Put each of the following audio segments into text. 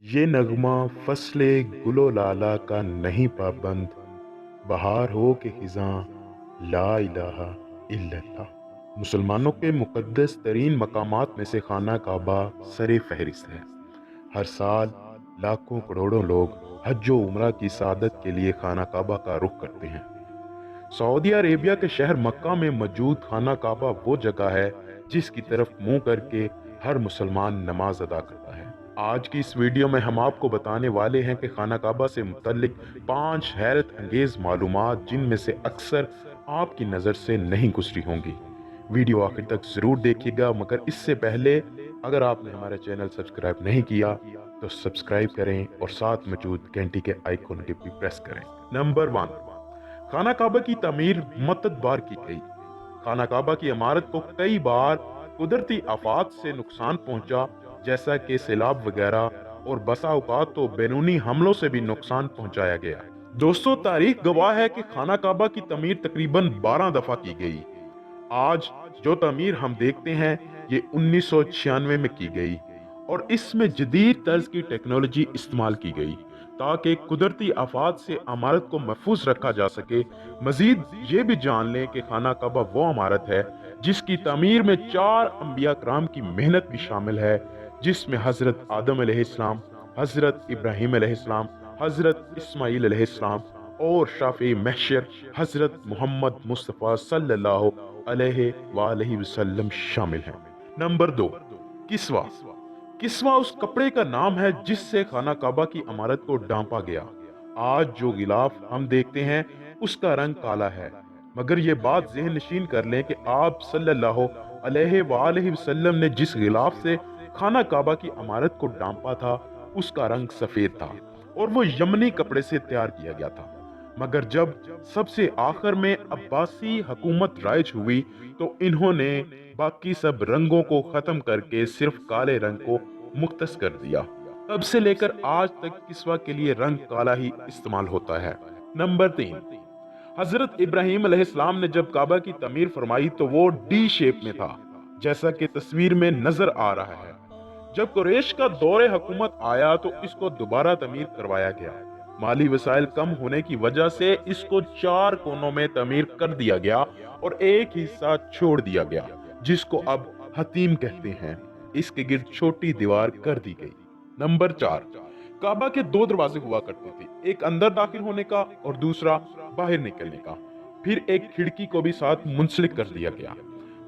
یہ نغمہ فصل گل و لالا کا نہیں پابند، بہار ہو کہ خزاں لا الہ الا اللہ۔ مسلمانوں کے مقدس ترین مقامات میں سے خانہ کعبہ سر فہرست ہے۔ ہر سال لاکھوں کروڑوں لوگ حج و عمرہ کی سعادت کے لیے خانہ کعبہ کا رخ کرتے ہیں۔ سعودی عربیہ کے شہر مکہ میں موجود خانہ کعبہ وہ جگہ ہے جس کی طرف منہ کر کے ہر مسلمان نماز ادا کرتا ہے۔ آج کی اس ویڈیو میں ہم آپ کو بتانے والے ہیں کہ خانہ کعبہ سے متعلق 5 حیرت انگیز معلومات جن میں سے اکثر آپ کی نظر سے نہیں گزری ہوں گی۔ ویڈیو آخر تک ضرور دیکھیے گا، مگر اس سے پہلے اگر آپ نے ہمارا چینل سبسکرائب نہیں کیا تو سبسکرائب کریں اور ساتھ موجود گھنٹی کے آئیکن کے بھی پریس کریں۔ نمبر 1، خانہ کعبہ کی تعمیر متعدد بار کی گئی۔ خانہ کعبہ کی عمارت کو کئی بار قدرتی آفات سے نقصان پہنچا، جیسا کہ سیلاب وغیرہ، اور بسا اوقات تو بیرونی حملوں سے بھی نقصان پہنچایا گیا۔ دوستو، تاریخ گواہ ہے کہ خانہ کعبہ کی تعمیر تقریباً 12 دفعہ کی گئی۔ آج جو تعمیر ہم دیکھتے ہیں یہ 1996 میں کی گئی، اور اس میں جدید طرز کی ٹیکنالوجی استعمال کی گئی تاکہ قدرتی آفات سے عمارت کو محفوظ رکھا جا سکے۔ مزید یہ بھی جان لیں کہ خانہ کعبہ وہ عمارت ہے جس کی تعمیر میں 4 انبیاء کرام کی محنت بھی شامل ہے، جس میں حضرت آدم علیہ السلام، حضرت ابراہیم علیہ السلام، حضرت اسماعیل علیہ السلام اور شافع محشر حضرت محمد مصطفیٰ صلی اللہ علیہ وآلہ وسلم شامل ہیں۔ نمبر 2، کسوہ۔ کسوہ اس کپڑے کا نام ہے جس سے خانہ کعبہ کی عمارت کو ڈھانپا گیا۔ آج جو غلاف ہم دیکھتے ہیں اس کا رنگ کالا ہے، مگر یہ بات ذہن نشین کر لیں کہ آپ صلی اللہ علیہ وآلہ وسلم نے جس غلاف سے خانہ کعبہ کی عمارت کو ڈھانپا تھا اس کا رنگ سفید تھا، اور وہ یمنی کپڑے سے تیار کیا گیا تھا۔ مگر جب سب سے آخر میں عباسی حکومت رائج ہوئی تو انہوں نے باقی سب رنگوں کو ختم کر کے صرف کالے رنگ کو مختص کر دیا۔ تب سے لے کر آج تک کسوہ کے لیے رنگ کالا ہی استعمال ہوتا ہے۔ نمبر 3، حضرت ابراہیم علیہ السلام نے جب کعبہ کی تعمیر فرمائی تو وہ ڈی شیپ میں تھا، جیسا کہ تصویر میں نظر آ رہا ہے۔ جب قریش کا دور حکومت آیا تو اس کو دوبارہ تعمیر کروایا گیا۔ مالی وسائل کم ہونے کی وجہ سے اس کو 4 کونوں میں تعمیر کر دیا گیا اور ایک حصہ چھوڑ دیا گیا جس کو اب حتیم کہتے ہیں۔ اس کے گرد چھوٹی دیوار کر دی گئی۔ نمبر 4، کعبہ کے 2 دروازے ہوا کرتے تھے، ایک اندر داخل ہونے کا اور دوسرا باہر نکلنے کا۔ پھر ایک کھڑکی کو بھی ساتھ منسلک کر دیا گیا،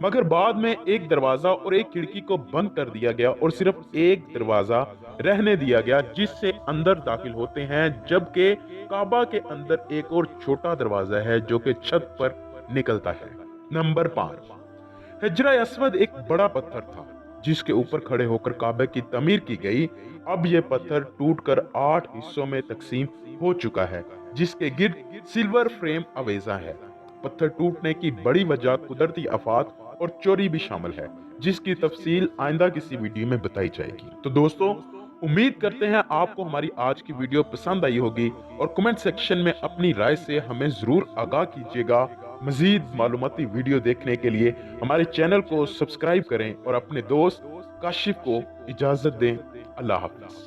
مگر بعد میں ایک دروازہ اور ایک کھڑکی کو بند کر دیا گیا اور صرف ایک دروازہ رہنے دیا گیا جس سے اندر داخل ہوتے ہیں، جبکہ کعبہ کے اندر ایک اور چھوٹا دروازہ ہے جو کہ چھت پر نکلتا ہے۔ نمبر 5، حجرہ اسود ایک بڑا پتھر تھا جس کے اوپر کھڑے ہو کر کعبہ کی تعمیر کی گئی۔ اب یہ پتھر ٹوٹ کر 8 حصوں میں تقسیم ہو چکا ہے، جس کے گرد سلور فریم آویزاں ہے۔ پتھر ٹوٹنے کی بڑی وجہ قدرتی آفات اور چوری بھی شامل ہے، جس کی تفصیل آئندہ کسی ویڈیو میں بتائی جائے گی۔ تو دوستو، امید کرتے ہیں آپ کو ہماری آج کی ویڈیو پسند آئی ہوگی، اور کمنٹ سیکشن میں اپنی رائے سے ہمیں ضرور آگاہ کیجیے گا۔ مزید معلوماتی ویڈیو دیکھنے کے لیے ہمارے چینل کو سبسکرائب کریں اور اپنے دوست کاشف کو اجازت دیں۔ اللہ حافظ۔